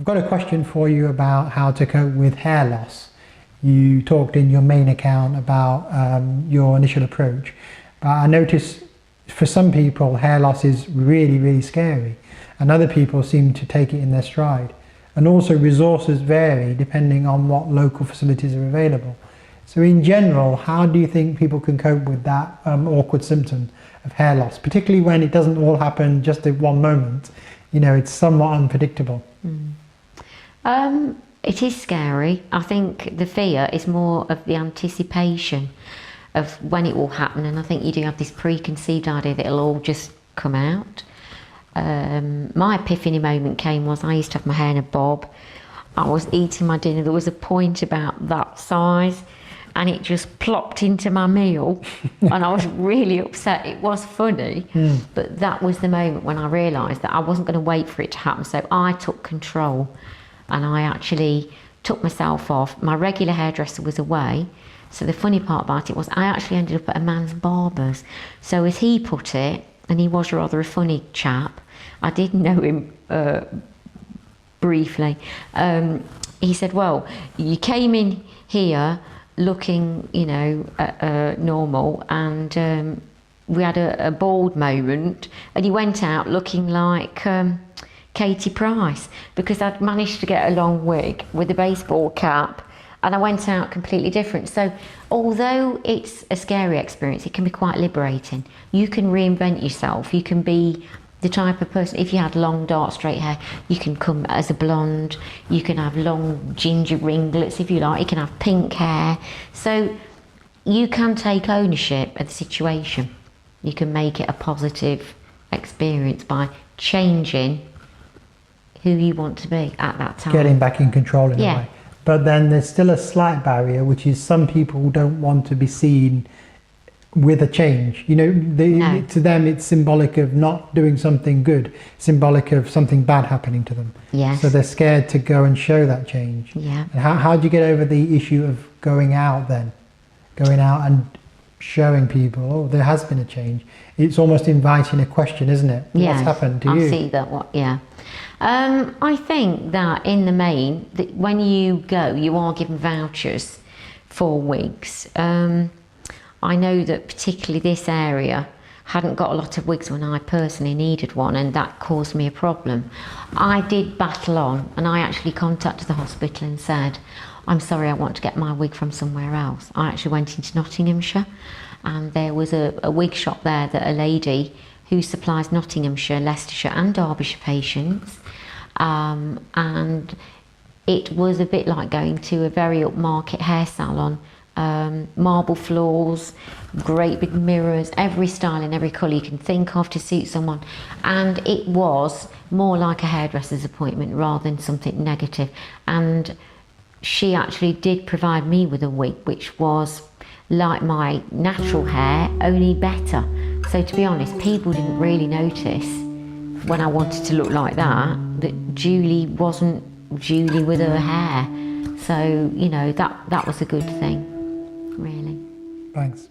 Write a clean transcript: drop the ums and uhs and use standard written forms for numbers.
I've got a question for you about how to cope with hair loss. You talked in your main account about your initial approach, but I noticed for some people hair loss is really, really scary, and other people seem to take it in their stride. And also resources vary depending on what local facilities are available. So in general, how do you think people can cope with that awkward symptom of hair loss, particularly when it doesn't all happen just at one moment? You know, it's somewhat unpredictable. It is scary. I think the fear is more of the anticipation of when it will happen, and I think you do have this preconceived idea that it'll all just come out. My epiphany moment came was I used to have my hair in a bob. I was eating my dinner, there was a point about that size, and it just plopped into my meal and I was really upset. It was funny, but that was the moment when I realised that I wasn't going to wait for it to happen, so I took control. And I actually took myself off. My regular hairdresser was away. So the funny part about it was I actually ended up at a man's barber's. So as he put it, and he was rather a funny chap, I did know him briefly. He said, well, you came in here looking, you know, normal, and we had a bald moment, and you went out looking like Katie Price, because I'd managed to get a long wig with a baseball cap, and I went out completely different. So although it's a scary experience, it can be quite liberating. You can reinvent yourself. You can be the type of person, if you had long dark straight hair, you can come as a blonde, you can have long ginger ringlets if you like, you can have pink hair. So you can take ownership of the situation. You can make it a positive experience by changing who you want to be at that time. Getting back in control in a way. But then there's still a slight barrier, which is some people don't want to be seen with a change. You know, to them it's symbolic of not doing something good, symbolic of something bad happening to them. Yes. So they're scared to go and show that change. Yeah. And how do you get over the issue of going out then? Going out and showing people, oh, there has been a change. It's almost inviting a question, isn't it? Yes, what's happened to you? I see that. Yeah. I think that in the main, that when you go, you are given vouchers for wigs. I know that particularly this area hadn't got a lot of wigs when I personally needed one, and that caused me a problem. I did battle on, and I actually contacted the hospital and said, I'm sorry, I want to get my wig from somewhere else. I actually went into Nottinghamshire, and there was a wig shop there that a lady who supplies Nottinghamshire, Leicestershire and Derbyshire patients, and it was a bit like going to a very upmarket hair salon. Marble floors, great big mirrors, every style and every colour you can think of to suit someone, and it was more like a hairdresser's appointment rather than something negative. And she actually did provide me with a wig which was like my natural hair, only better. So to be honest, people didn't really notice when I wanted to look like that Julie wasn't Julie with her hair. So, you know, that was a good thing, really. Thanks.